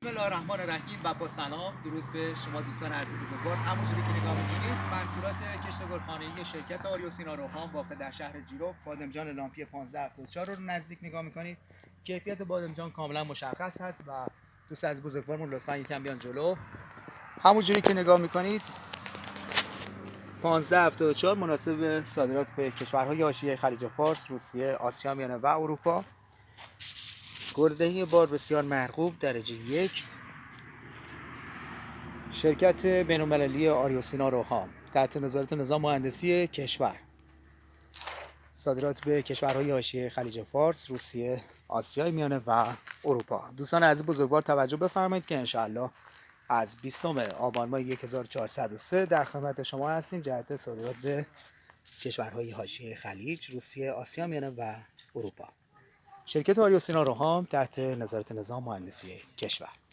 بسم الله الرحمن الرحیم و با سلام درود به شما دوستان عزیز بزرگوار. همونجوری که نگاه می‌کنید محصولات کشت گلخانه‌ای شرکت آریوسینا روحان واقع در شهر جیرو بادمجان لامپی 1574 رو نزدیک نگاه می‌کنید. کیفیت بادمجان کاملا مشخص هست و دوست از بزرگوارمون لطفاً یکم بیان جلو. همونجوری که نگاه می‌کنید 1574 مناسب صادرات به کشورهای حاشیه خلیج فارس، روسیه، آسیا میانه و اروپا. گلدهی بار بسیار مرغوب درجه 1. شرکت بین‌المللی آریوسینا روحان تحت نظارت نظام مهندسی کشور، صادرات به کشورهای حاشیه خلیج فارس، روسیه، آسیای میانه و اروپا. دوستان عزیز بزرگوار توجه بفرمایید که انشاءالله از 20 آبان ماه 1403 در خدمت شما هستیم جهت صادرات به کشورهای حاشیه خلیج، روسیه، آسیا میانه و اروپا. شرکت آریوسینا روحان تحت نظارت نظام مهندسی کشور.